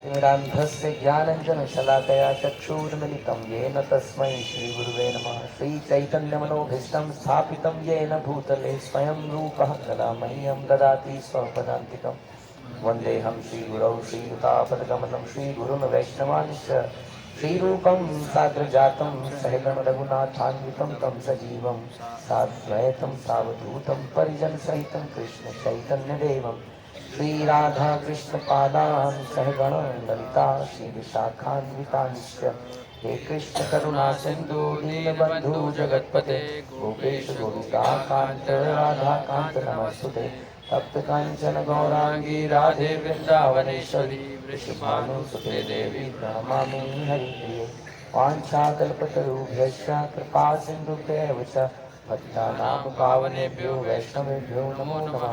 तिमिरान्धस्य ज्ञानञ्जनशलाकया चक्षुर्मिलितं येन तस्मै श्रीगुरुवे नमः। श्रीचैतन्यमनोभीष्टं स्थापितं येन भूतले स्वयं रूपः कदा मह्यं ददाति स्वपदान्तिकं। वन्देऽहं श्रीगुरौ श्रीयुतापदकमलं श्रीगुरुन् वैष्णवांश्च श्रीरूपं साग्रजातं सहितं रघुनाथान्वितं तं सजीवं साद्वैतं सावधूतं परिजनसहितं कृष्णचैतन्यदेवं श्री राधा कृष्ण पादान् सहगण ललिता श्री विशाखान्वितांश्च हे कृष्ण करुणा सिंधु दीनबंधु जगत्पते गोपेश गोपिकान्त राधा कांत नमस्तुते तप्त कांचन गौरांगी राधे वृंदावनेश्वरी वृषभानुसुते देवी प्रणमामि हरिप्रिये वाञ्छाकल्पतरुभ्यश्च कृपा सिन्धुभ्यैव च पतितानां पावनेभ्यो वैष्णवेभ्यो नमो नमः।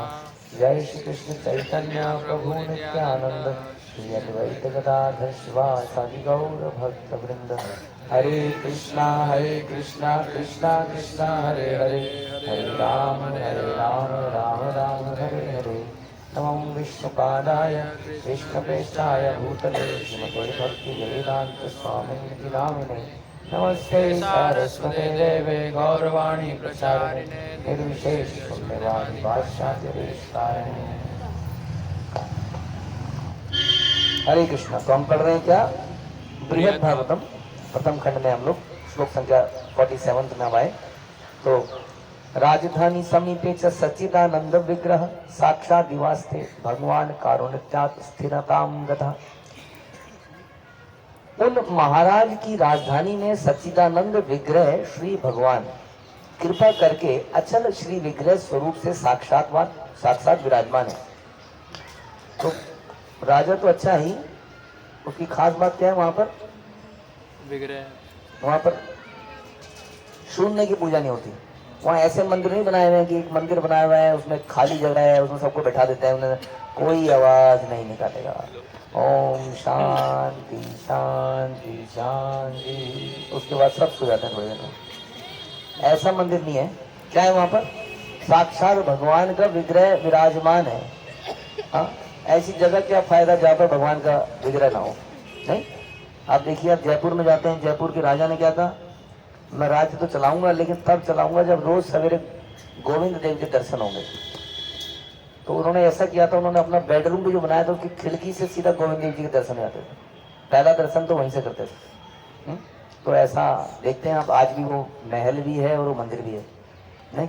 जय श्री कृष्ण चैतन्य प्रभु नित्यानंद श्री अद्वैत गदाधर शिवासादि गौर भक्त वृंद। हरे कृष्णा कृष्णा कृष्णा हरे हरे हरे राम राम राम हरे हरे। नमो विष्णुपादाय कृष्णप्रेष्ठाय भूतले श्रीमते भक्ति वेदांत स्वामिनिति नामिने नमस्ते सारस्वते देवे गौरवाणी प्रचारिणे निर्विशेष शून्यवादी भाष्यादिरेशायने। हरे कृष्णा। तो हम पढ़ रहे हैं क्या? बृहद भागवतम प्रथम खंड में हम लोग श्लोक संख्या 47 में आए। तो राजधानी समीपे च सच्चिदानंद विग्रह साक्षात् दिवास्ते भगवान कारुण्यात् स्थिरतां गतः। उन महाराज की राजधानी में सच्चिदानंद विग्रह श्री भगवान कृपा करके अचल श्री विग्रह स्वरूप से साक्षात विराजमान है। तो राजा तो अच्छा ही, उसकी खास बात क्या है? वहां पर विग्रह, वहां पर शून्य की पूजा नहीं होती। वहाँ ऐसे मंदिर नहीं बनाए हुए हैं कि एक मंदिर बनाया हुआ है उसमें खाली जगह है उसमें सबको बैठा देते हैं, उन्हें कोई आवाज नहीं निकालेगा। ओम शांति शांति शांति, उसके बाद सब सो जाते हैं थोड़ी देर में। ऐसा मंदिर नहीं है। क्या है वहां पर? साक्षात भगवान का विग्रह विराजमान है। हाँ, ऐसी जगह क्या फायदा जहाँ पर भगवान का विग्रह ना हो? नहीं। आप देखिए, आप जयपुर में जाते हैं, जयपुर के राजा ने क्या कहा? मैं राज्य तो चलाऊंगा लेकिन तब चलाऊंगा जब रोज सवेरे गोविंद देव के दर्शन होंगे। तो उन्होंने ऐसा किया था, उन्होंने अपना बेडरूम भी जो बनाया था उसकी खिड़की से सीधा गोविंद देव जी के दर्शन आते थे। पहला दर्शन तो वहीं से करते थे। तो ऐसा देखते हैं आप, आज भी वो महल भी है और वो मंदिर भी है। नहीं,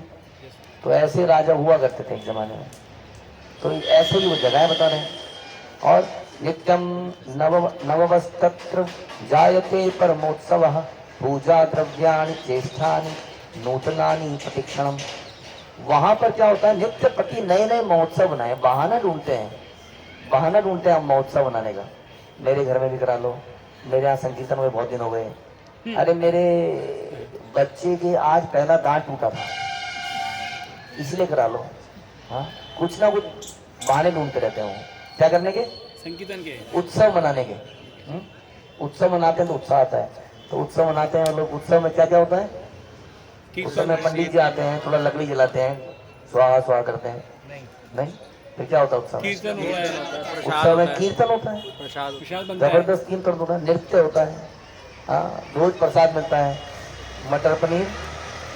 तो ऐसे राजा हुआ करते थे एक जमाने में। तो ऐसे ही वो जगह बता रहे हैं। और नित्यम नववस्तत्र जायते परमोत्सवः पूजा द्रव्याणि चेष्टानि नूतनानि प्रतिक्षणम। वहां पर क्या होता है? नित्य प्रति नए नए महोत्सव बनाए। बहाना ढूंढते हैं हम महोत्सव बनाने का। मेरे घर में भी करा लो, मेरे यहाँ संकीर्तन हुए बहुत दिन हो गए। अरे मेरे बच्चे के आज पहला दांत टूटा था इसलिए करा लो। हाँ, कुछ ना कुछ बहाने ढूंढते रहते हैं। क्या करने के? संकीर्तन के, उत्सव मनाने के। उत्सव मनाते हैं तो उत्साह आता है। तो उत्सव मनाते हैं लोग। उत्सव में क्या क्या होता है? उत्सव में पंडित जी आते हैं, थोड़ा लकड़ी जलाते हैं, स्वाहा करते हैं। नहीं, फिर क्या होता है? उत्सव उत्सव में कीर्तन होता है, जबरदस्त कीर्तन होता है, नृत्य होता है। हाँ, रोज प्रसाद मिलता है, मटर पनीर,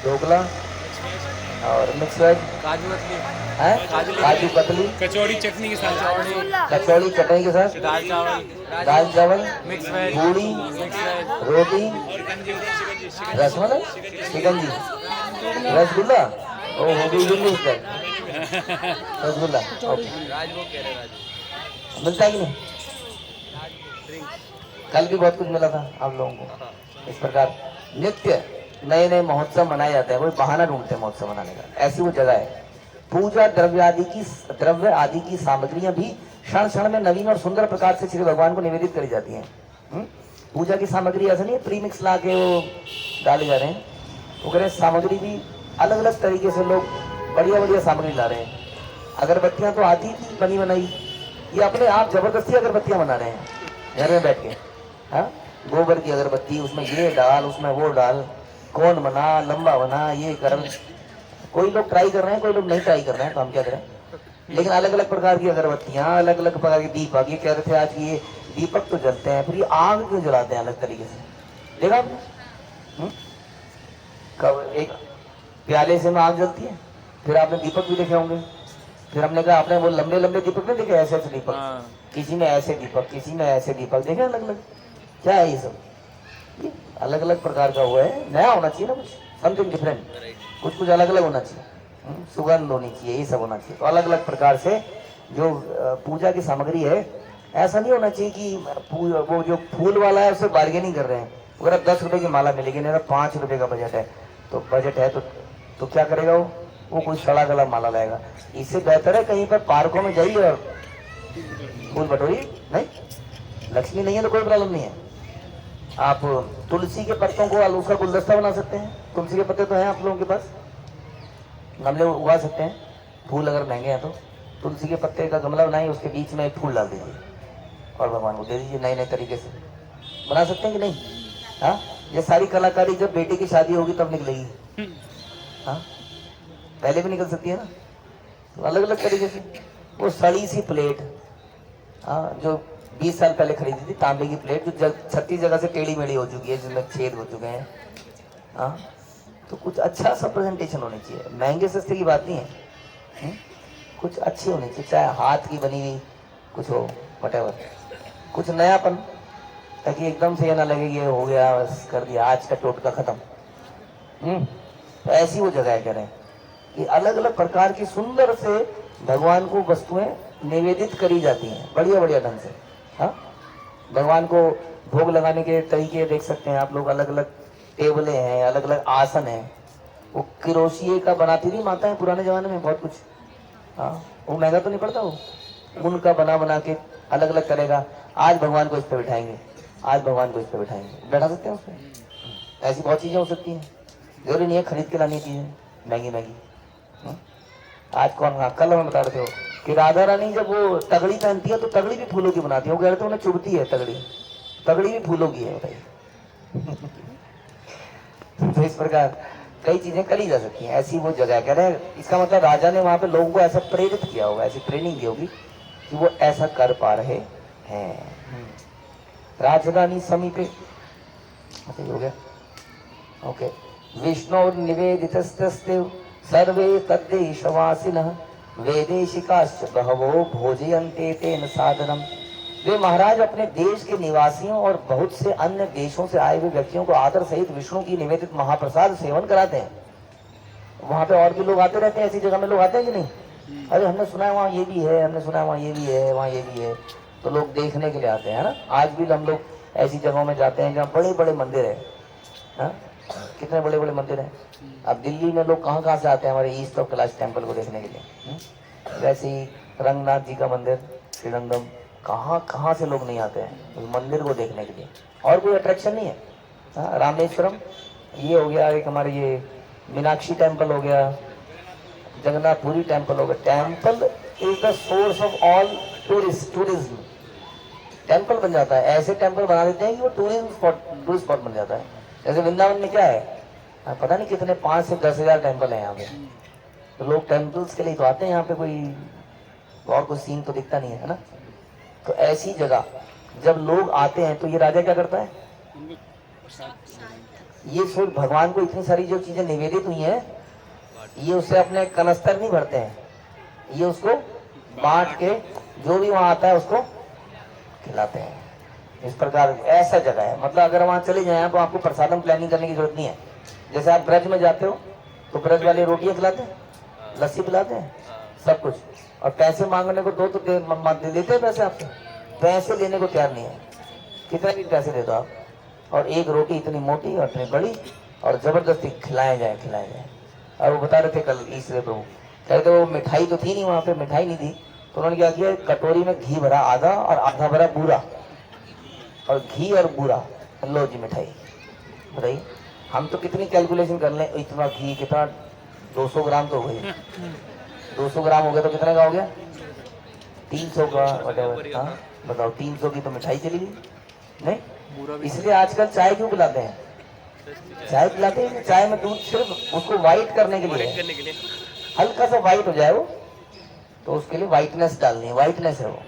ढोकला और मिक्स वेज, काजू कतली, कचौड़ी चटनी के साथ, दाल चावल, पूड़ी, रोटी, रसमलाई, शिकंजी, रसगुल्ला, रसगुल्ला मिलता है कि नहीं? कल भी बहुत कुछ मिला था आप लोगों को। इस प्रकार नित्य नए नए महोत्सव मनाए जाते हैं। कोई बहाना ढूंढते हैं महोत्सव मनाने का। ऐसी वो जगह है। पूजा द्रव्य आदि की सामग्रियां भी क्षण क्षण में नवीन और सुंदर प्रकार से श्री भगवान को निवेदित करी जाती हैं। पूजा की सामग्री ऐसा नहीं है प्रीमिक्स ला के वो डाले जा रहे हैं। वो कह रहे सामग्री भी अलग अलग तरीके से लोग बढ़िया सामग्री ला रहे हैं। अगरबत्तियां तो आती थी बनी बनाई, ये अपने आप जबरदस्ती अगरबत्तियां बना रहे हैं घर में बैठ के। हाँ, गोबर की अगरबत्ती, उसमें ये डाल उसमें वो डाल, कौन बना, लंबा बना, ये कर। कोई लोग ट्राई कर रहे हैं, कोई लोग नहीं ट्राई कर रहे हैं, तो हम क्या करें? लेकिन अलग अलग प्रकार की अगरबत्तियां, अलग अलग प्रकार के दीपक। ये कह रहे थे आज की ये दीपक तो जलते हैं, फिर ये आग क्यों जलाते हैं अलग तरीके से? देखा आपने? कब एक प्याले से में आग जलती है, फिर आपने दीपक भी देखे होंगे। फिर हमने कहा आपने वो लंबे लंबे दीपक नहीं देखे, ऐसे ऐसे दीपक, किसी में ऐसे दीपक, किसी में ऐसे दीपक, देखे अलग अलग। क्या है ये सब? ये अलग अलग प्रकार का हुआ है, नया होना चाहिए ना, कुछ समथिंग डिफरेंट, कुछ कुछ अलग अलग होना चाहिए, सुगंध होनी चाहिए, ये सब होना चाहिए। तो अलग अलग प्रकार से जो पूजा की सामग्री है, ऐसा नहीं होना चाहिए कि वो जो फूल वाला है उससे बार्गेनिंग कर रहे हैं। अगर 10 रुपए की माला मिलेगी, मेरा 5 रुपए का बजट है, तो बजट है तो क्या करेगा वो कोई सड़ा गला माला लाएगा। इससे बेहतर है कहीं पर पार्कों में जाइए और फूल बटोरिए। नहीं, लक्ष्मी नहीं है तो कोई प्रॉब्लम नहीं है। आप तुलसी के पत्तों को उसका गुलदस्ता बना सकते हैं। तुलसी के पत्ते तो हैं आप लोगों के पास, गमले उगा सकते हैं। फूल अगर महंगे हैं तो तुलसी के पत्ते का गमला बनाइए, उसके बीच में एक फूल डाल दीजिए और भगवान को दे दीजिए। नए नए तरीके से बना सकते हैं कि नहीं? हाँ, ये सारी कलाकारी जब बेटी की शादी होगी तब निकलेगी। हाँ, पहले भी निकल सकती है ना। तो अलग अलग तरीके से वो सड़ी सी प्लेट, हाँ, जो 20 साल पहले खरीदी थी, तांबे की प्लेट, जो 36 जगह से टेढ़ी मेढ़ी हो चुकी है, जिसमें छेद हो चुके हैं। हाँ, तो कुछ अच्छा सा प्रेजेंटेशन होनी चाहिए। महंगे सस्ते की बात नहीं है, कुछ अच्छी होनी चाहिए, चाहे हाथ की बनी हुई कुछ हो, वटेवर, कुछ नयापन, ताकि एकदम से ये ना लगे ये हो गया बस कर दिया, आज का टोटका खत्म। तो ऐसी वो जगह कह रहे हैं कि अलग अलग प्रकार की सुंदर से भगवान को वस्तुएं निवेदित करी जाती हैं, बढ़िया बढ़िया ढंग से। हाँ, भगवान को भोग लगाने के तरीके देख सकते हैं आप लोग। अलग अलग टेबलें हैं, अलग अलग आसन हैं। वो किरोसिए का बनाती थी माता है पुराने जमाने में बहुत कुछ। हाँ, वो महंगा तो नहीं पड़ता, वो उनका बना बना के अलग अलग करेगा। आज भगवान को इस पे बिठाएंगे, आज भगवान को इस पे बिठाएंगे, बैठा सकते हैं उसमें। ऐसी बहुत चीजें हो सकती हैं, जरूरी नहीं है खरीद के लानी चीजें महंगी महंगी। आज कौन, हाँ, कल हमें बता रहे थे कि राधा रानी जब वो तगड़ी पहनती है तो तगड़ी भी फूलों की बनाती है। वो कह रहे थे उन्हें चुभती है तगड़ी, तगड़ी भी फूलों की है बताइए। तो इस प्रकार कई चीजें करी जा सकती हैं। ऐसी वो जगह कह रहे हैं, इसका मतलब राजा ने वहां पे लोगों को ऐसा प्रेरित किया होगा, ऐसी ट्रेनिंग दी होगी कि वो ऐसा कर पा रहे हैं। राजधानी समीपे हो गया। ओके, विष्णु निवेदितस्ते सर्वे तद्देशवासिनः वेदेशिकाश्च बहवो भोजयन्ते तेन साधनम। वे महाराज अपने देश के निवासियों और बहुत से अन्य देशों से आए हुए व्यक्तियों को आदर सहित विष्णु की निवेदित महाप्रसाद सेवन कराते हैं। वहां पे और भी लोग आते रहते हैं, ऐसी जगह में लोग आते हैं कि नहीं? अरे हमने सुना है वहाँ ये भी है, हमने सुना है वहाँ ये भी है, वहाँ ये भी है, तो लोग देखने के लिए आते हैं ना। आज भी हम लोग ऐसी जगहों में जाते हैं जहाँ बड़े बड़े मंदिर है। हाँ? कितने बड़े बड़े मंदिर हैं। अब दिल्ली में लोग कहाँ कहाँ से आते हैं हमारे ईस्ट ऑफ कैलाश टेम्पल को देखने के लिए। वैसे ही रंगनाथ जी का मंदिर, श्रीरंगम, कहाँ कहाँ से लोग नहीं आते हैं उस मंदिर को देखने के लिए। और कोई अट्रैक्शन नहीं है। हाँ, रामेश्वरम ये हो गया, एक हमारे ये मीनाक्षी टेम्पल हो गया, जगन्नाथपुरी टेम्पल हो गया। Temple is the source of all tourism. Temple बन जाता है, ऐसे टेम्पल बना देते हैं कि वो टूरिस्ट स्पॉट बन जाता है। जैसे वृंदावन में क्या है, पता नहीं कितने 5 से 10 हजार टेम्पल है यहाँ पे। तो लोग टेम्पल्स के लिए तो आते हैं यहाँ पे, कोई और कोई सीन तो दिखता नहीं है ना। तो ऐसी जगह जब लोग आते हैं तो ये राजा क्या करता है, ये सिर्फ भगवान को इतनी सारी जो चीजें निवेदित हुई हैं, ये उससे अपने कनस्तर नहीं भरते हैं, ये उसको बांट के जो भी वहां आता है उसको खिलाते हैं। इस प्रकार ऐसा जगह है। मतलब अगर वहां चले जाए तो आपको प्रसादम प्लानिंग करने की जरूरत नहीं है। जैसे आप ब्रज में जाते हो तो ब्रज वाले रोटियां खिलाते हैं, लस्सी पिलाते हैं, सब कुछ। और पैसे मांगने को दो तो दे देते हैं पैसे आपसे, पैसे लेने को तैयार नहीं है। कितने भी पैसे दे दो आप, और एक रोटी इतनी मोटी और इतनी बड़ी और जबरदस्ती खिलाए जाए। और वो बता रहे थे कल ईश्वर प्रभु, कहते वो मिठाई तो थी नहीं वहाँ पे, मिठाई नहीं थी, तो उन्होंने क्या किया, कटोरी में घी भरा आधा और आधा भरा बूरा, और घी और बूरा, लो जी मिठाई। बताइए हम तो कितनी कैलकुलेशन कर लें, इतना घी कितना, 200 ग्राम तो हो गई, 200 ग्राम हो गया तो कितने का हो गया, 300 का वटेवर। हाँ बताओ, 300 की तो मिठाई चली गई। नहीं, इसलिए आजकल चाय क्यों पिलाते हैं, चाय पिलाते हैं, चाय में दूध सिर्फ उसको व्हाइट करने के लिए, हल्का सा व्हाइट हो जाए वो, तो उसके लिए व्हाइटनेस डालनी है, व्हाइटनेस है वो।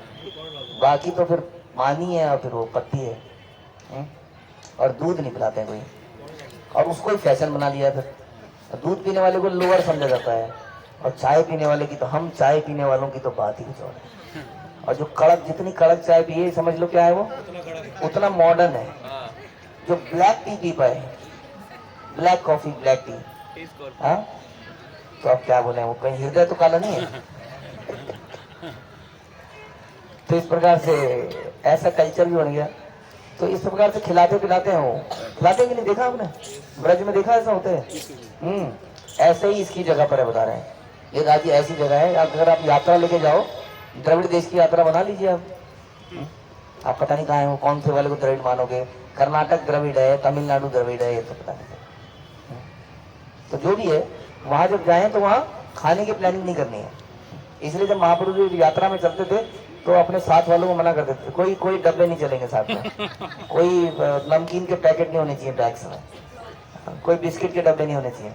बाकी तो फिर मानी है और फिर वो पत्ती है। और दूध नहीं पिलाते हैं कोई, और उसको ही फैशन बना लिया फिर। दूध पीने वाले को लोअर समझा जाता है, और चाय पीने वाले की तो, हम चाय पीने वालों की तो बात ही कुछ और है। और जो कड़क, जितनी कड़क चाय पिए समझ लो क्या है वो, उतना मॉडर्न है। जो ब्लैक टी पी पाए, ब्लैक कॉफी, ब्लैक टी, हाँ, तो अब क्या बोले, वो कहीं हृदय तो काला नहीं है। तो इस प्रकार से ऐसा कल्चर भी बन गया। तो इस प्रकार से खिलाते पिलाते हैं वो, खिलाते कि नहीं, देखा आपने ब्रज में, देखा ऐसा होता है। ऐसे ही इसकी जगह पर है, बता रहे हैं। ये राज्य ऐसी जगह है, अगर आप यात्रा लेके जाओ, द्रविड़ देश की यात्रा बना लीजिए आप पता नहीं कहाँ है वो, कौन से वाले को द्रविड़ मानोगे, कर्नाटक द्रविड़ है, तमिलनाडु द्रविड़ है, ये तो पता नहीं। तो जो भी है, वहां जब जाए तो वहाँ खाने की प्लानिंग नहीं करनी है। इसलिए जब महापुरुष यात्रा में चलते थे तो अपने साथ वालों को मना कर देते थे, कोई डब्बे नहीं चलेंगे साथ में, कोई नमकीन के पैकेट नहीं होने चाहिए बैग्स में, कोई बिस्किट के डब्बे नहीं होने चाहिए,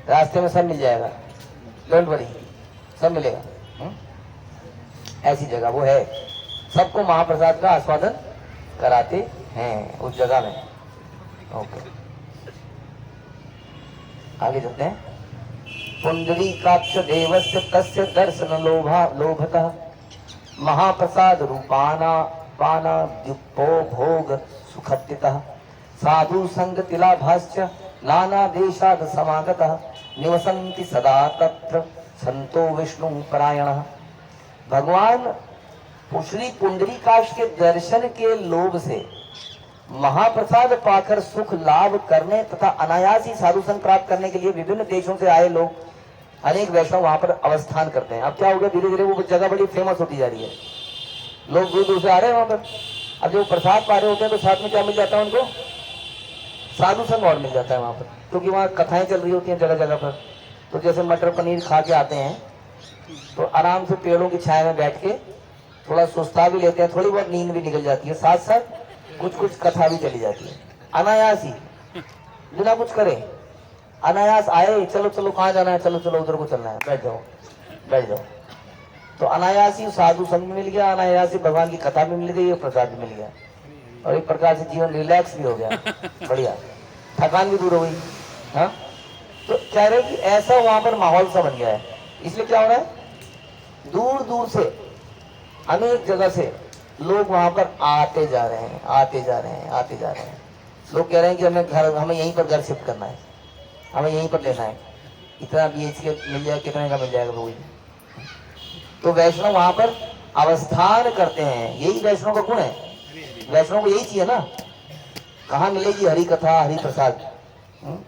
रास्ते में सब मिल जाएगा, डोंट वरी, सब मिलेगा। ऐसी जगह वो है, सबको महाप्रसाद का आस्वादन कराते हैं उस जगह में। ओके, आगे चलते हैं। पुंडरीकाक्ष देवस्य तस्य दर्शन लोभतः महाप्रसाद रूपाना पाना द्युप्पो भोग सुखप्तितः साधु संग तिलाभाश्च नाना देशाद समागतः निवसन्ति सदा तत्र संतो विष्णु परायणः। भगवान श्री पुंडरीकाक्ष के दर्शन के लोभ से महाप्रसाद पाकर सुख लाभ करने तथा अनायास ही साधु संग प्राप्त करने के लिए विभिन्न देशों से आए लोग, अनेक वैष्णव वहां पर अवस्थान करते हैं। अब क्या हो गया, धीरे धीरे वो जगह बड़ी फेमस होती जा रही है, लोग दूर दूर से आ रहे हैं वहां पर। अब जो प्रसाद पा रहे होते हैं तो साथ में क्या मिल जाता है उनको, साधु संग और मिल जाता है वहां पर, क्योंकि वहाँ कथाएं चल रही होती हैं जगह जगह पर। तो जैसे मटर पनीर खा के आते हैं तो आराम से पेड़ों की छाया में बैठ के थोड़ा सुस्ता भी लेते हैं, थोड़ी बहुत नींद भी निकल जाती है, साथ साथ कुछ कथा भी चली जाती है, अनायास ही, बिना कुछ करे, अनायास आए, चलो चलो कहाँ जाना है, चलो चलो उधर को चलना है, बैठ जाओ बैठ जाओ। तो अनायास ही साधु संग भी मिल गया, अनायास ही भगवान की कथा भी मिल गई, प्रसाद भी मिल गया, और एक प्रकार से जीवन रिलैक्स भी हो गया, बढ़िया, थकान भी दूर हो गई। हाँ, तो कह रहे कि ऐसा वहां पर माहौल सा बन गया है। इसलिए क्या हो रहा है, दूर दूर से, अनेक जगह से लोग वहां पर आते जा रहे हैं, आते जा रहे हैं, आते जा रहे हैं। लोग कह रहे हैं कि हमें यहीं पर घर शिफ्ट करना है, हमें यहीं पर लेना है, इतना BHK मिल जाए, कितने का मिल जाएगा वो। तो वैष्णव वहां पर अवस्थान करते हैं, यही वैष्णव का गुण है, वैष्णव को यही चाहिए ना, कहाँ मिलेगी हरि कथा हरि प्रसाद,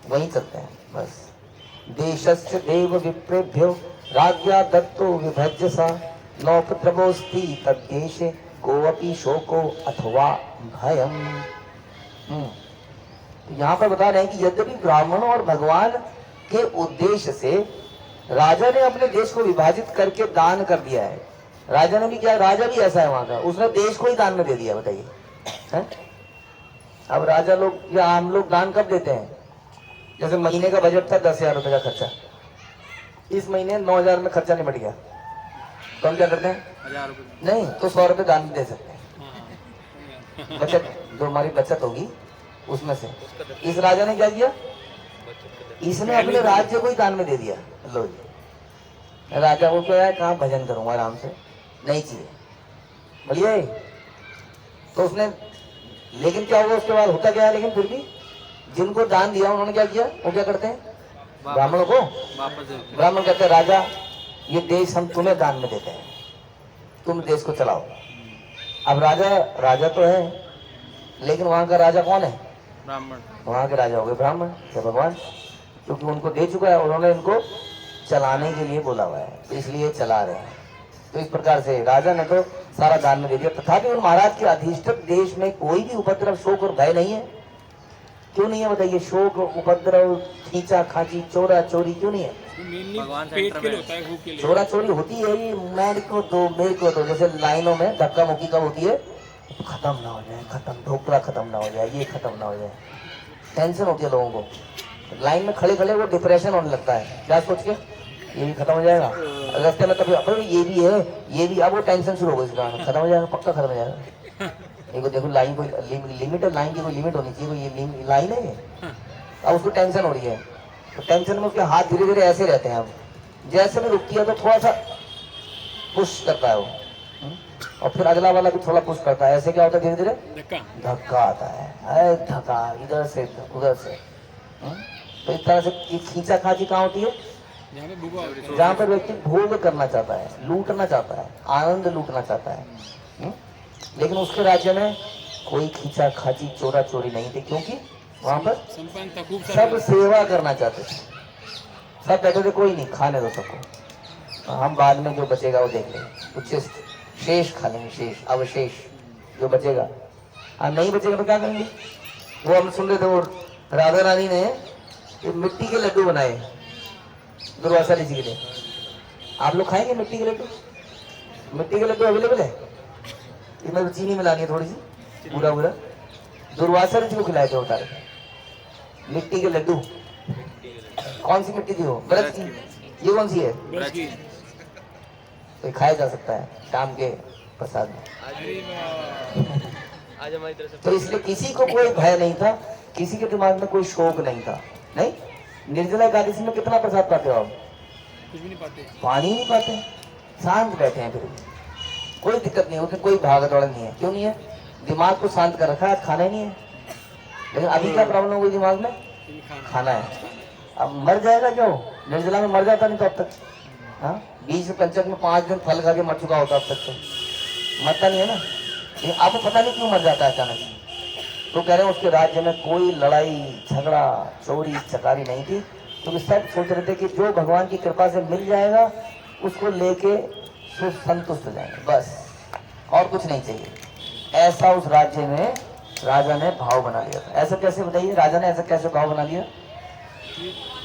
वहीं चलते हैं बस। देशस्य देव विप्रेभ्यो राज्ञा दत्तो विभज्य नौपद्रवोस्ति तद्देशे कोऽपि शोको अथवा भयम। तो यहाँ पर बता रहे हैं कि यद्यपि ब्राह्मणों और भगवान के उद्देश्य से राजा ने अपने देश को विभाजित करके दान कर दिया है। राजा ने भी क्या, राजा भी ऐसा है वहां का, उसने देश को ही दान में दे दिया, बताइए। अब राजा लोग या आम लोग दान कब देते हैं, जैसे महीने का बजट था 10,000 रुपए का खर्चा, इस महीने 9,000 में खर्चा निपट गया, तो हम क्या करते हैं, 1,000 रुपए नहीं तो 100 रुपए दान भी दे सकते हैं, बचत, जो हमारी बचत होगी उसमें से। इस राजा ने क्या किया, इसने अपने राज्य को ही दान में दे दिया। लो जी, राजा को क्या है, कहाँ भजन करूंगा आराम से, नहीं चाहिए, बढ़िया है। तो उसने, लेकिन क्या हुआ उसके बाद, होता क्या है, लेकिन फिर भी जिनको दान दिया उन्होंने क्या किया, वो क्या करते हैं, ब्राह्मणों को वापस दे देते। ब्राह्मण कहते हैं, राजा ये देश हम तुम्हें दान में देते हैं, तुम देश को चलाओ। अब राजा तो है, लेकिन वहां का राजा कौन है, ब्राह्मण, वहां के राजा हो गए ब्राह्मण या भगवान, क्योंकि उनको दे चुका है, उन्होंने इनको चलाने के लिए बोला हुआ है, तो इसलिए चला रहे हैं। तो इस प्रकार से राजा ने तो सारा दान में दे दिया। तथापि उन महाराज के अधिष्ठित देश में कोई भी उपद्रव, शोक और भय नहीं है। क्यों नहीं है बताइए, शोक, उपद्रव, खींचा खाची, चोरा चोरी क्यों नहीं है? भगवान पेट के लिए होता है, भूख के लिए। चोरा चोरी होती है, ये मेरे को दो, जैसे लाइनों में धक्का मुक्की कब होती है, खत्म ना हो जाए, खत्म, ढोकला खत्म ना हो जाए, ये खत्म ना हो जाए, टेंशन होती है लोगों को। लाइन में खड़े खड़े वो डिप्रेशन होने लगता है, क्या सोच के, ये भी खत्म हो जाएगा, रास्ते में कभी ये भी है, ये भी, अब वो टेंशन शुरू हो गई, खत्म हो जाएगा, पक्का खत्म हो जाएगा, देखो देखो लाइन कोई लिमिट है, लाइन की कोई लिमिट होनी चाहिए, कोई ये लाइन है ये। अब उसको टेंशन हो रही है, तो टेंशन में उसके हाथ धीरे धीरे ऐसे रहते हैं। अब जैसे में रुकती है तो थोड़ा सा पुश करता है वो, और फिर अगला वाला भी थोड़ा पुश करता है। ऐसे क्या होता है, धीरे धीरे धक्का आता है, अरे धक्का इधर से उधर से। तो इस तरह से खींचा खाची कहाँ होती है, जहाँ पर व्यक्ति भोग करना चाहता है, लूटना चाहता है, आनंद लूटना चाहता है। लेकिन उसके राज्य में कोई खींचा खाची चोरा चोरी नहीं थी, क्योंकि वहां पर सब सेवा करना चाहते थे। सब कहते थे कोई नहीं, खाने दो सबको, हम बाद में जो बचेगा वो देख लेंगे, कुछ शेष खा लेंगे, शेष अवशेष जो बचेगा। नहीं बचेगा तो क्या करेंगे। वो हम सुन रहे थे, वो राधा रानी ने ये मिट्टी के लड्डू बनाए दुर्वासा ऋषि के लिए। आप लोग खाएंगे मिट्टी के लड्डू? मिट्टी के लड्डू अवेलेबल है, इसमें चीनी मिलानी है थोड़ी सी, पूरा पूरा। दुर्वासा ऋषि को खिलाए थे उतारे मिट्टी के लड्डू। कौन सी मिट्टी थी वो? ब्रज की। ये कौन सी है? तो खाया जा सकता है शाम के प्रसाद में। तो इसलिए किसी को कोई भय नहीं था, किसी के दिमाग में कोई शोक नहीं था। नहीं, निर्जला एकादशी में कितना प्रसाद पाते हो आप? कुछ भी नहीं पाते, पानी नहीं पाते, शांत बैठे हैं, फिर कोई दिक्कत नहीं, उसमें कोई भाग दौड़ नहीं है। क्यों नहीं है? दिमाग को शांत कर रखा है, खाना ही नहीं है। लेकिन अभी क्या प्रॉब्लम हो गई दिमाग में? खाना है। अब मर जाएगा जो निर्जला में मर जाता नहीं तो अब तक। हाँ, 20 पंचक में 5 दिन फल खा के मर चुका होता अब तक, तो मरता नहीं है ना। लेकिन आपको पता नहीं क्यों मर जाता है अचानक। तो कह रहे हैं उसके राज्य में कोई लड़ाई झगड़ा चोरी चकारी नहीं थी, तो सब सोच रहे थे कि जो भगवान की कृपा से मिल जाएगा उसको लेके संतुष्ट हो जाएंगे, बस और कुछ नहीं चाहिए। ऐसा उस राज्य में राजा ने भाव बना लिया था। ऐसा कैसे बताइए, राजा ने ऐसा कैसे भाव बना लिया?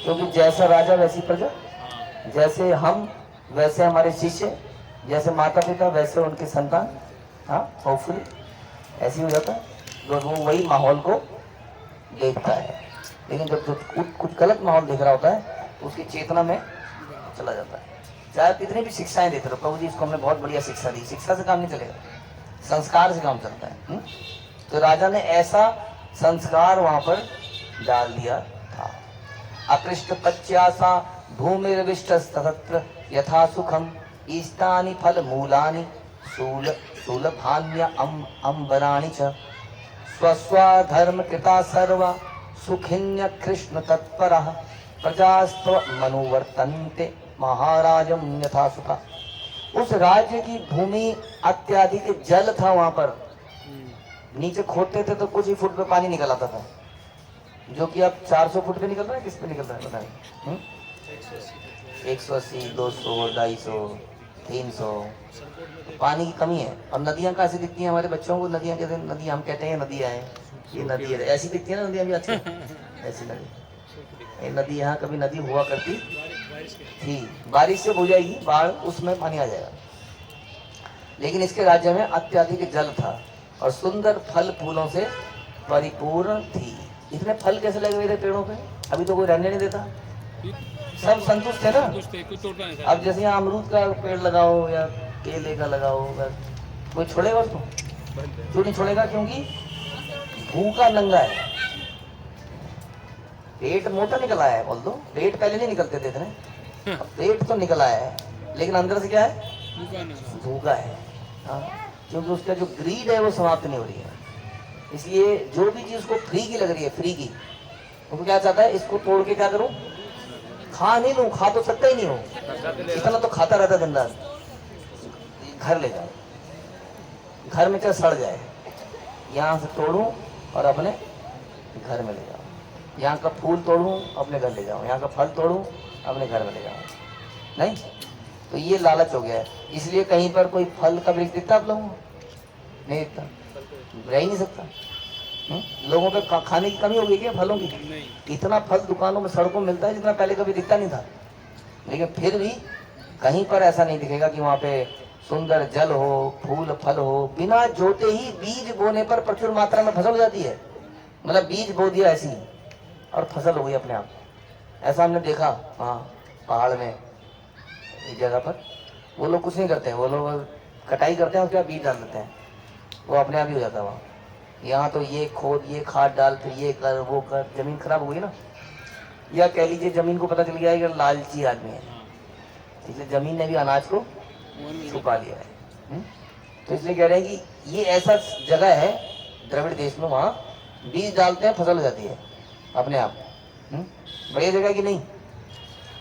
क्योंकि जैसा राजा वैसी प्रजा, जैसे हम वैसे हमारे शिष्य, जैसे माता पिता वैसे उनके संतान। हाँ, होपफुली ऐसे ही हो जाता है। वो वही माहौल को देखता है, लेकिन जब कुछ गलत माहौल देख रहा होता है तो उसकी चेतना में चला जाता है। चाहे कितनी भी शिक्षाएं देते रहो, प्रभु जी इसको हमने बहुत बढ़िया शिक्षा दी, शिक्षा से काम नहीं चलेगा, संस्कार से काम चलता है। तो राजा ने ऐसा संस्कार वहां पर डाल दिया था। अकृष्ट पच्यासा भूमिर्विष्टस्तत्र यथा सुखम ईष्टानि फल मूलानि शूलभान्य अंबराणि च स्वस्वधर्म कृता सर्वा सुखिन्य कृष्ण तत्परः प्रजास्त्व मनुवर्तन्ते महाराजम यथा सुखा। उस राज्य की भूमि अत्याधिक जल था, वहां पर नीचे खोदते थे तो कुछ ही फुट पे पानी निकल आता था, जो कि अब 400 फुट पे निकल रहा है। किस पे निकल रहा है पता नहीं। 180, 200, 250, 300 पानी की कमी है। और नदियां कैसे दिखती हैं हमारे बच्चों को? नदियां कहते हैं, नदी हम कहते हैं नदियां हैं, ये नदी है, ऐसी दिखती है ना नदियां भी अच्छी। ऐसी नदी, ये नदी यहाँ कभी नदी हुआ करती थी, बारिश से हो जाएगी बाढ़, उसमें पानी आ जाएगा। लेकिन इसके राज्य में अत्याधिक जल था और सुंदर फल फूलों से परिपूर्ण थी। इतने फल कैसे लगे हुए थे पेड़ों पे? अभी तो कोई रहने नहीं देता, सब संतुष्ट है ना। अब जैसे यहाँ अमरूद का पेड़ लगाओ या केले का लगाओ, कोई छोड़ेगा उसको? क्यों नहीं छोड़ेगा? क्योंकि भूखा नंगा है, पेट मोटा निकल आया है। बोल दो, पेट पहले नहीं निकलते थे इतने, पेट तो निकल आया है, लेकिन अंदर से क्या है? भूखा है। हाँ, क्योंकि उसका जो ग्रीड है वो समाप्त नहीं हो रही है। इसलिए जो भी चीज उसको फ्री की लग रही है, फ्री की, वो क्या चाहता है? इसको तोड़ के क्या करूं? खा नहीं लूं, खा तो सकता ही नहीं हो, इतना तो खाता रहता दिन रात। घर ले जाओ, घर में चाहे सड़ जाए, यहाँ से तोड़ूं और अपने घर में ले जाओ। यहाँ का फूल तोड़ूं अपने घर ले जाओ, यहाँ का फल तोड़ूं अपने घर में ले जाओ। नहीं, तो ये लालच हो गया है। इसलिए कहीं पर कोई फल का वृक्ष दिखता आप लोगों को? नहीं दिखता, रह ही नहीं सकता। लोगों पे खाने की कमी हो गई क्या फलों की? इतना फल दुकानों में सड़कों में मिलता है जितना पहले कभी दिखता नहीं था। लेकिन फिर भी कहीं पर ऐसा नहीं दिखेगा कि वहाँ पे सुंदर जल हो, फूल फल हो। बिना जोते ही बीज बोने पर प्रचुर मात्रा में फसल हो जाती है। मतलब बीज बो दिया ऐसी और फसल हो गई अपने आप। ऐसा हमने देखा वहाँ पहाड़ में एक जगह पर। वो लोग कुछ नहीं करते हैं, वो लोग कटाई करते हैं, उसके बाद बीज डाल देते हैं। वो अपने आप ही हो जाता है वहाँ। यहाँ तो ये खोद, ये खाद डाल, फिर ये कर, वो कर, जमीन खराब हो गई ना। या कह लीजिए जमीन को पता चल गया है कि लालची आदमी है, इसलिए जमीन ने भी अनाज को छुपा लिया है। तो इसलिए कह रहे हैं कि ये ऐसा जगह है द्रविड़ देश में, वहाँ बीज डालते हैं फसल हो जाती है अपने आप। बढ़िया जगह की नहीं।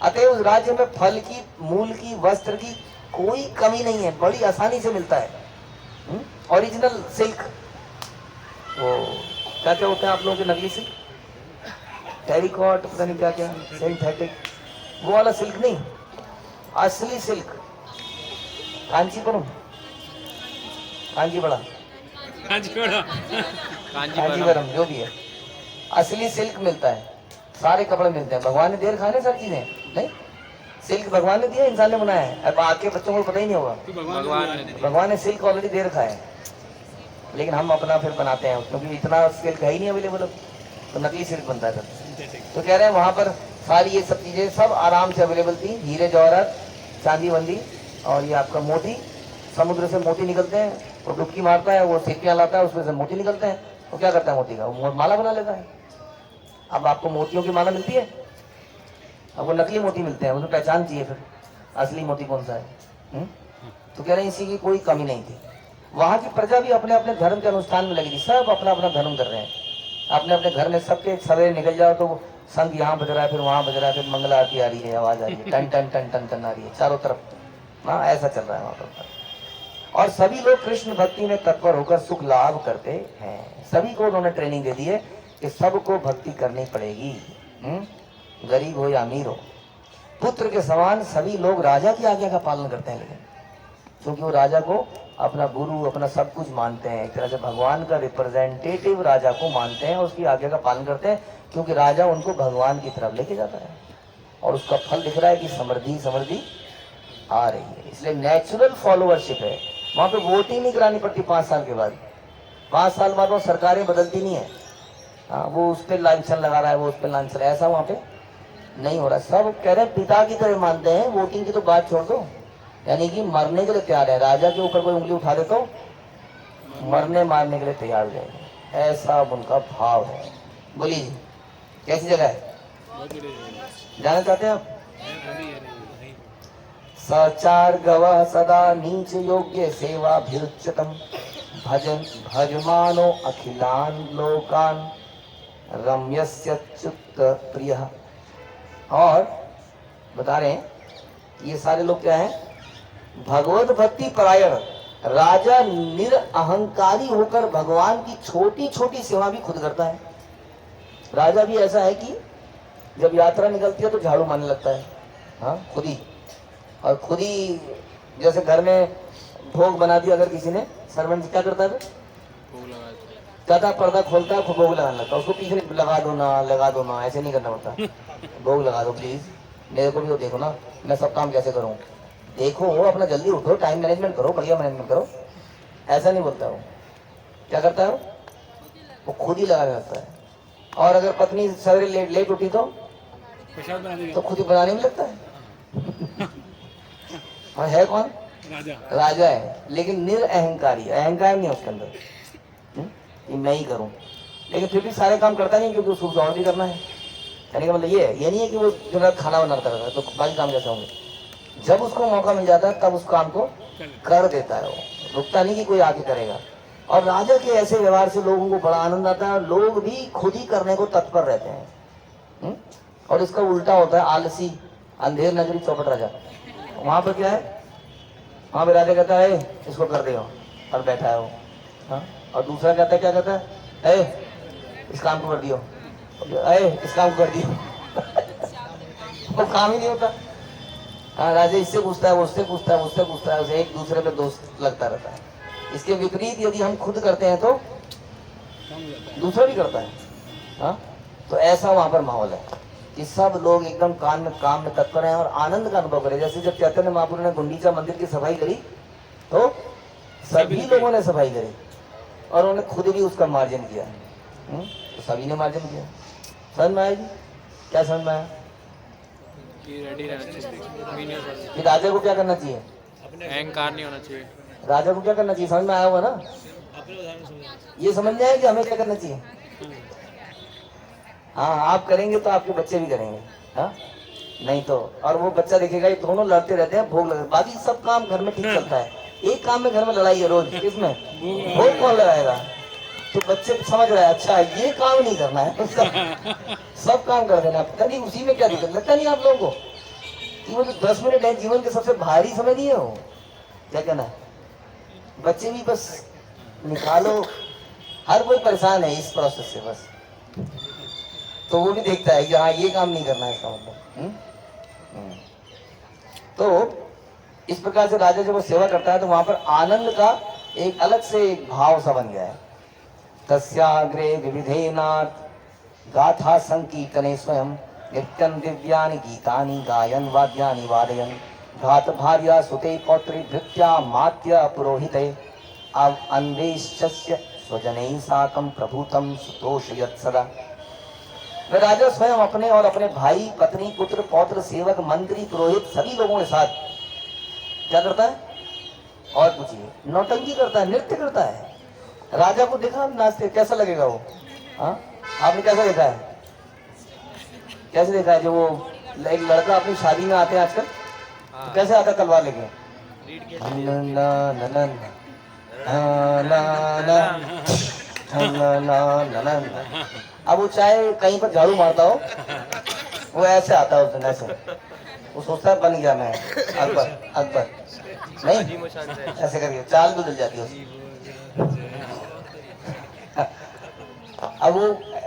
अतः उस राज्य में फल की, मूल की, वस्त्र की कोई कमी नहीं है, बड़ी आसानी से मिलता है। ओरिजिनल सिल्क, वो क्या क्या होता है आप लोगों के नकली सिल्क, टेरिकॉट, पता नहीं क्या क्या, सिंथेटिक, वो वाला सिल्क नहीं, असली सिल्क, कांचीपुरम, कांचीबड़ा, कांचीपुरम, जो भी है, असली सिल्क मिलता है। सारे कपड़े मिलते हैं। भगवान ने दे रखा है सारी चीजें, नहीं सिल्क भगवान ने दिया, इंसान ने बनाया है। अब आके बच्चों को पता ही नहीं होगा, भगवान ने सिल्क ऑलरेडी दे रखा है, लेकिन हम अपना फिर बनाते हैं, क्योंकि इतना सिल्क है ही नहीं अवेलेबल, तो नकली सिल्क बनता है। तो कह रहे हैं वहाँ पर सारी ये सब चीजें सब आराम से अवेलेबल थी, हीरे जवाहरात, चांदी बंदी, और ये आपका मोती, समुद्र से मोती निकलते हैं, वो डुबकी मारता है, वो सीपियाँ लाता है, उसमें से मोती निकलते हैं। वो क्या करता है मोती का, वो माला बना लेता है। अब आपको मोतियों की माला मिलती है, अब वो नकली मोती मिलते हैं, उसमें पहचान चाहिए फिर असली मोती कौन सा है। तो कह रहे हैं इसी की कोई कमी नहीं थी। वहाँ की प्रजा भी अपने अपने धर्म के अनुष्ठान में लगी थी, सब अपना अपना धर्म कर रहे हैं अपने अपने घर में। सबके सवेरे निकल जाओ तो संग यहाँ बज रहा है, फिर वहाँ बज रहा है, फिर मंगल आरती आ रही है, आवाज आ रही है, टन टन टन टन टन आ रही है चारों तरफ। हाँ, ऐसा चल रहा है वहाँ पर। और सभी लोग कृष्ण भक्ति में तत्पर होकर सुख लाभ करते हैं। सभी को उन्होंने ट्रेनिंग दे दी है कि सबको भक्ति करनी पड़ेगी, गरीब हो या अमीर हो। पुत्र के समान सभी लोग राजा की आज्ञा का पालन करते हैं, लेकिन क्योंकि वो राजा को अपना गुरु, अपना सब कुछ मानते हैं, एक तरह से भगवान का रिप्रेजेंटेटिव राजा को मानते हैं, उसकी आज्ञा का पालन करते हैं, क्योंकि राजा उनको भगवान की तरफ लेके जाता है और उसका फल दिख रहा है कि समृद्धि समृद्धि आ रही है। इसलिए नेचुरल फॉलोअरशिप है। वहाँ पे वोटिंग नहीं करानी पड़ती 5 साल के बाद। 5 साल बाद वो सरकारें बदलती नहीं है। हाँ, वो उस पर लांछन लगा रहा है, वो उस पर लांछन, ऐसा वहाँ पे नहीं हो रहा। सब कह रहे हैं पिता की तरह मानते हैं, वोटिंग की तो बात छोड़ दो, यानी कि मरने के लिए तैयार है। राजा के ऊपर कोई उंगली उठा दे तो मरने मारने के लिए तैयार हो जाएंगे, ऐसा उनका भाव है। बोलिए जी, कैसी जगह है, जाना चाहते हैं आप? सचार गवः सदा नीच योग्य सेवा भिरुच्यतम भजन भजमानो अखिलान लोकान रम्यस्यच्युत प्रियः। और बता रहे हैं ये सारे लोग क्या हैं, भगवत भक्ति परायण। राजा निरअहंकारी होकर भगवान की छोटी छोटी सेवा भी खुद करता है। राजा भी ऐसा है कि जब यात्रा निकलती है तो झाड़ू मारने लगता है, हाँ खुद ही। और खुद ही जैसे घर में भोग बना दिया अगर किसी ने, सर्वेंट क्या करता है, ज्यादा पर्दा खोलता है, भोग लगाने लगता है। उसको पीछे लगा दो ना, ऐसे नहीं करना पड़ता। भोग लगा दो प्लीज, मेरे को भी तो देखो ना, मैं सब काम कैसे करूँ, देखो अपना जल्दी उठो, टाइम मैनेजमेंट करो, बढ़िया मैनेजमेंट करो, ऐसा नहीं बोलता वो। क्या करता है वो खुद ही लगाने लगता है। और अगर पत्नी सवेरे लेट उठी तो खुद ही बनाने में लगता है। और है कौन, राजा है, लेकिन निरअहंकारी, अहंकार नहीं है उसके अंदर कि मैं ही करूं, लेकिन फिर भी सारे काम करता नहीं, क्योंकि उसको और भी करना है। कहने का मतलब ये है, ये नहीं है कि वो दिन रात खाना बनाता रहता है तो बाकी काम कैसे होंगे। जब उसको मौका मिल जाता है तब उस काम को कर देता है, वो रुकता नहीं कि कोई आके करेगा। और राजा के ऐसे व्यवहार से लोगों को बड़ा आनंद आता है, लोग भी खुद ही करने को तत्पर रहते हैं। और इसका उल्टा होता है आलसी अंधेर नगरी चौपट राजा। वहां पर क्या है, वहां पर राजा कहता है इसको कर दे और बैठा है वो, हाँ? और दूसरा कहता है, क्या कहता है, इस काम को कर दियो, इस काम को कर दियो। वो काम ही नहीं होता। हाँ, राजा इससे पूछता है, वो उससे पूछता है, उससे पूछता है, उसे एक दूसरे पे दोस्त लगता रहता है। इसके विपरीत यदि हम खुद करते हैं तो दूसरा भी करता है। हाँ, तो ऐसा वहां पर माहौल है कि सब लोग एकदम काम में तत्पर हैं और आनंद का अनुभव करें। जैसे जब चैतन्य महाप्रभु ने गुंडीचा मंदिर की सफाई करी तो सभी लोगों ने सफाई करी और उन्होंने खुद भी उसका मार्जन किया। तो सभी ने मार्जन किया। समझ में आया जी, क्या समझ में आया? राजा को क्या करना चाहिए, अहंकार नहीं होना चाहिए। राजा को क्या करना चाहिए, समझ में आया होगा ना? अपने उदाहरण समझ। ये समझ जाए कि हमें क्या करना चाहिए। हाँ, आप करेंगे तो आपके बच्चे भी करेंगे। हाँ, नहीं तो और वो बच्चा देखेगा, ये दोनों लड़ते रहते हैं, भोग लगा, बाकी सब काम घर में ठीक चलता है, एक काम में घर में लड़ाई है रोज, किसमें? भोग कौन लगाएगा? तो बच्चे समझ रहे हैं, अच्छा ये काम नहीं करना है, सब काम कर देना। पता नहीं उसी में क्या दिक्कत लगता नहीं आप लोगों को कि वो जो 10 मिनट है जीवन के सबसे भारी समय नहीं है वो। क्या कहना है? बच्चे भी बस निकालो, हर कोई परेशान है इस प्रोसेस से बस। तो वो भी देखता है कि हाँ ये काम नहीं करना है इसका मतलब। तो इस प्रकार से राजा जब वो सेवा करता है तो वहां पर आनंद का एक अलग से एक भाव सा बन गया है। तस्याग्रे विविधेनाथ गाथा संकीर्तने स्वयं नित्यं दिव्यानि गीतानि गायन वाद्यानि वादयन घात भार्या सुते पौत्री भृत्या मात्य पुरोहिते अब अन्वेष्य स्वजनैः साकं प्रभूतं सुतोषयत् सदा। वह राजा स्वयं अपने और अपने भाई, पत्नी, पुत्र, पौत्र, सेवक, मंत्री, पुरोहित सभी लोगों के साथ क्या करता है? और पूछिए, नौटंकी करता है, नृत्य करता है। राजा को देखा आप नाचते, कैसा लगेगा वो? हाँ, आपने कैसा देखा है? कैसे देखा है? जो वो एक लड़का अपनी शादी में आते हैं आजकल, तो कैसे आता है तलवार लेके? अब वो चाहे कहीं पर झाड़ू मारता हो, वो ऐसे आता है उस दिन, ऐसे वो सोचता है बन गया मैं अकबर, अकबर नहीं, ऐसे करके चाल बदल जाती है उसकी। अब वो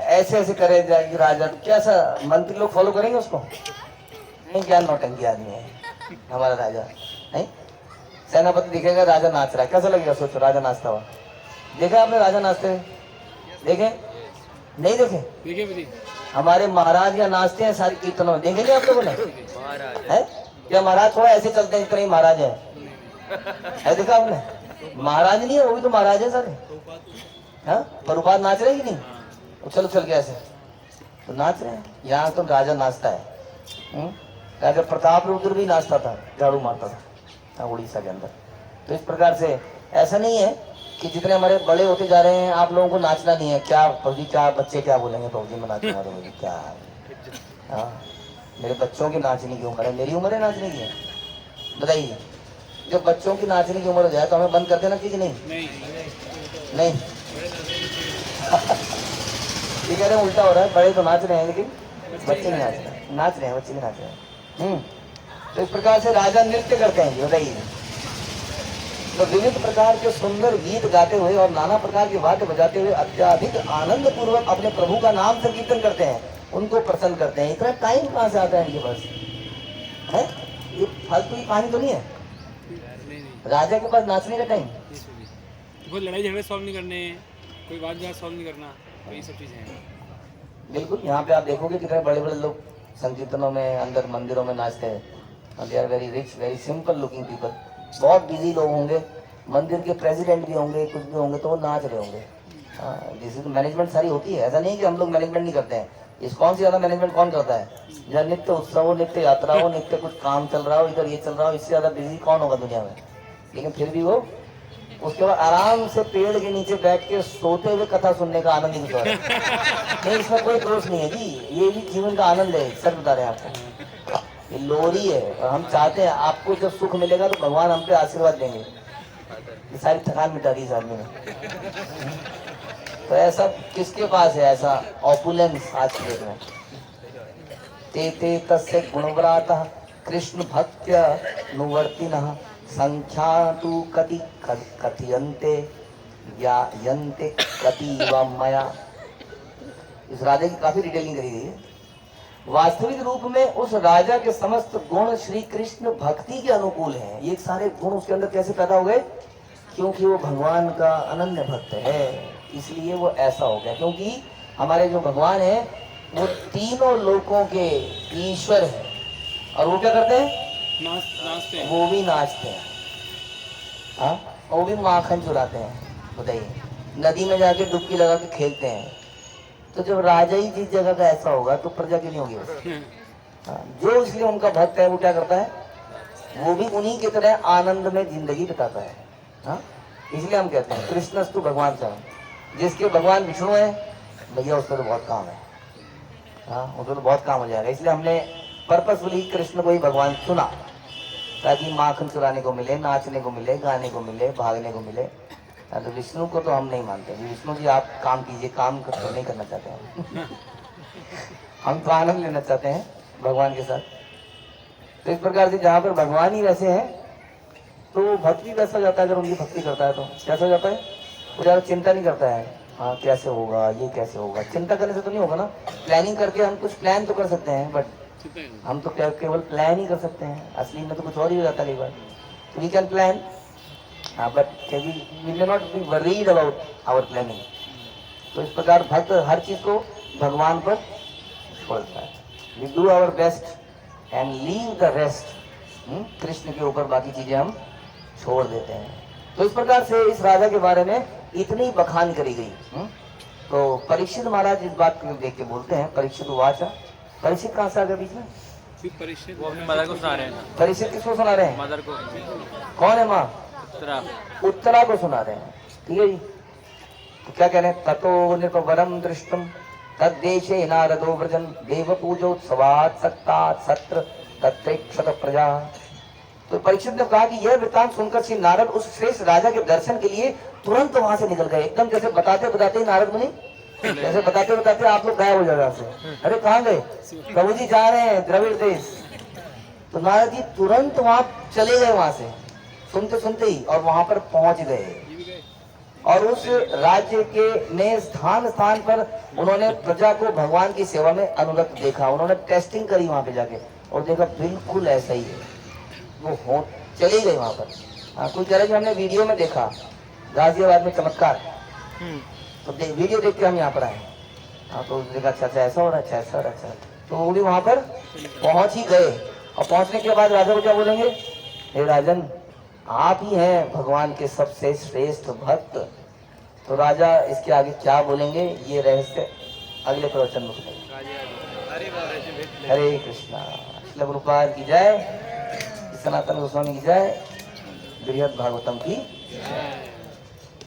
ऐसे ऐसे करे जाएगी राजा, तो कैसा मंत्री लोग फॉलो करेंगे उसको? नहीं, क्या नौटंकी आदमी है हमारा राजा। नहीं, सेनापति दिखेगा राजा नाच रहा है, कैसा लगेगा? सोचो, राजा नाचता हुआ देखा आपने? राजा नाचते हुए देखे? नहीं देखे? देखिए हमारे महाराज या नाचते हैं सारी कीर्तनों में, देखेंगे आप लोगों ने? है क्या महाराज थोड़ा ऐसे चलते हैं जितना ही महाराज है देखा आपने? महाराज नहीं है, वो भी तो महाराज है सारे। हाँ, प्रभुपाद नाच रहे हैं कि नहीं? उछल उछल के ऐसे तो नाच रहे हैं। यहाँ तो राजा नाचता है। राजा प्रताप रुद्र भी नाचता था, झाड़ू मारता था उड़ीसा के अंदर। तो इस प्रकार से ऐसा नहीं है कि जितने हमारे बड़े होते जा रहे हैं आप लोगों को नाचना नहीं है। क्या प्रभु, क्या बच्चे क्या बोलेंगे? प्रभु जी में नाचना है क्या? हाँ, मेरे बच्चों की नाचने की उम्र है, मेरी उम्र है नाचने की? बताइए, जब बच्चों की नाचने की उम्र हो जाए तो हमें बंद कर देना चाहिए कि नहीं? नहीं ये कह रहे हैं उल्टा हो रहा है, बड़े तो नाच रहे हैं लेकिन बच्चे नहीं नाच रहे, नाच रहे हैं बच्चे नहीं नाच रहे हैं। तो इस प्रकार से राजा नृत्य करते हैं। बताइए, तो विविध प्रकार के सुंदर गीत गाते हुए और नाना प्रकार के वाद्य बजाते हुए अत्याधिक आनंद पूर्वक अपने प्रभु का नाम संकीर्तन करते हैं, उनको प्रसन्न करते हैं। इतना टाइम कहाँ से आता है इनके पास? है ये फालतू की कहानी तो नहीं है। राजा के पास नाचने का टाइम? कोई लड़ाई झगड़े सॉल्व नहीं करने, कोई बात विवाद सॉल्व नहीं करना, तो ये सब चीजें हैं। बिल्कुल, यहाँ पे आप देखोगे कितने बड़े बड़े लोग संकीर्तनों में, अंदर मंदिरों में नाचते हैं। They are very rich, very simple looking people. बहुत बिजी लोग होंगे, मंदिर के प्रेसिडेंट भी होंगे, कुछ भी होंगे, तो वो नाच रहे होंगे। जैसे मैनेजमेंट सारी होती है, ऐसा नहीं कि हम लोग मैनेजमेंट नहीं करते हैं। इस कौन सी ज्यादा मैनेजमेंट कौन करता है? जहाँ नित्य उत्सव हो, नित्य यात्रा हो, नित्य कुछ काम चल रहा हो, इधर ये चल रहा हो, इससे ज्यादा बिजी कौन होगा दुनिया में? लेकिन फिर भी वो उसके बाद आराम से पेड़ के नीचे बैठ के सोते हुए कथा सुनने का आनंद ही कुछ और है। नहीं, इसमें कोई दोष नहीं है जी, ये भी जीवन का आनंद है। सच बता रहे हैं आपको, ये लोरी है और हम चाहते हैं आपको जब सुख मिलेगा तो भगवान हम पे आशीर्वाद देंगे। ये सारी थकान मिटा दी इस आदमी ने। तो ऐसा किसके पास है ऐसा ऑपुलेंस आज के डेट में? ते ते तस्य गुणव्रातः कृष्ण भक्त्या नुवर्तिनः संख्या तु कति कथयन्ते यायन्ते कतिवा मया। इस राजा की काफी डिटेलिंग करी गई है। वास्तविक रूप में उस राजा के समस्त गुण श्री कृष्ण भक्ति के अनुकूल हैं। ये सारे गुण उसके अंदर कैसे पैदा हो गए? क्योंकि वो भगवान का अनन्य भक्त है, इसलिए वो ऐसा हो गया। क्योंकि हमारे जो भगवान है वो तीनों लोकों के ईश्वर है, और वो क्या करते हैं? नाचते हैं। वो भी नाचते हैं। हाँ, वो भी माखन चुराते हैं। बताइए, नदी में जाके डुबकी लगा के खेलते हैं। तो जब राजा ही जिस जगह का ऐसा होगा तो प्रजा क्यों नहीं होगी उसकी? हाँ, जो इसलिए उनका भक्त है वो क्या करता है? वो भी उन्हीं की तरह आनंद में जिंदगी बिताता है। हाँ, इसलिए हम कहते हैं कृष्णस्तु भगवान सा। जिसके भगवान विष्णु है भैया उसका तो बहुत काम है, हाँ उसको तो बहुत काम हो जाएगा। इसलिए हमने पर्पसफुली कृष्ण को ही भगवान चुना, ताकि माखन चुराने को मिले, नाचने को मिले, गाने को मिले, भागने को मिले। तो विष्णु को तो हम नहीं मानते, विष्णु जी आप काम कीजिए, काम तो नहीं करना चाहते हैं हम तो आनंद लेना चाहते हैं भगवान के साथ। तो इस प्रकार से जहाँ पर भगवान ही वैसे हैं तो भक्त भी वैसा हो जाता है। अगर उनकी भक्ति करता है तो कैसा हो जाता है, वो ज़्यादा चिंता नहीं करता है, हाँ कैसे होगा, ये कैसे होगा। चिंता करने से तो नहीं होगा ना, प्लानिंग करके हम कुछ प्लान तो कर सकते हैं, बट हम तो केवल प्लान ही कर सकते हैं, असली में तो कुछ और ही हो जाता है कई बार। तो वी कैन प्लान, हाँ but we may not be worried about our planning. तो इस प्रकार भक्त हर चीज़ को भगवान पर छोड़ता है। We do our best and leave the rest, Krishna के ऊपर बाकी चीजें हम छोड़ देते हैं। तो इस प्रकार से इस राजा के बारे में इतनी बखान करी गई। तो परीक्षित महाराज इस बात को देख के बोलते हैं, परीक्षित वाचा, परीक्षित कहाँ से आ गया बीच में? वो अपनी मदर को सुना रहे हैं। परीक्षित किसको सुना रहे हैं? मदर को। कौन है माँ? उत्तरा। उत्तरा को सुना रहे हैं, ठीक है जी। तो क्या कह रहे हैं, ततो निपवरम दृष्टम तद्देशे नारदो व्रजन देव पूजोत्सवात् सक्तात् सत्र तत्रेक्षत प्रजा। तो परीक्षित ने कहा कि यह वृत्तांत सुनकर श्री नारद उस श्रेष्ठ राजा के दर्शन के लिए तुरंत वहां से निकल गए। एकदम जैसे बताते बताते ही नारद मुनि जैसे बताते बताते आप लोग गायब हो जाए वहां से। अरे कहाँ गए? प्रभु जी जा रहे हैं द्रविड़ देश। तो नारद जी तुरंत वहां चले गए, वहां से सुनते सुनते ही, और वहां पर पहुंच गए। और उस राज्य के ने स्थान स्थान पर उन्होंने प्रजा को भगवान की सेवा में अनुरक्त देखा। उन्होंने टेस्टिंग करी वहां पे जाके और देखा बिल्कुल ऐसा ही है, वो हो चले गए वहां पर। हाँ, कोई कह रहा है कि हमने वीडियो में देखा गाजियाबाद में चमत्कार, तो वीडियो देख के हम यहाँ पर आए। हाँ, तो देखा अच्छा अच्छा ऐसा हो रहा है, अच्छा ऐसा हो रहा है, अच्छा। तो वो भी वहां पर पहुंच ही गए। और पहुंचने के बाद राजा को क्या बोलेंगे, हे राजन आप ही हैं भगवान के सबसे श्रेष्ठ भक्त। तो राजा इसके आगे क्या बोलेंगे ये रहस्य अगले प्रवचन में बताएंगे। हरे कृष्णा। श्रील प्रभुपाद की जय, सनातन गोस्वामी की जय, बृहद भागवतम की जय।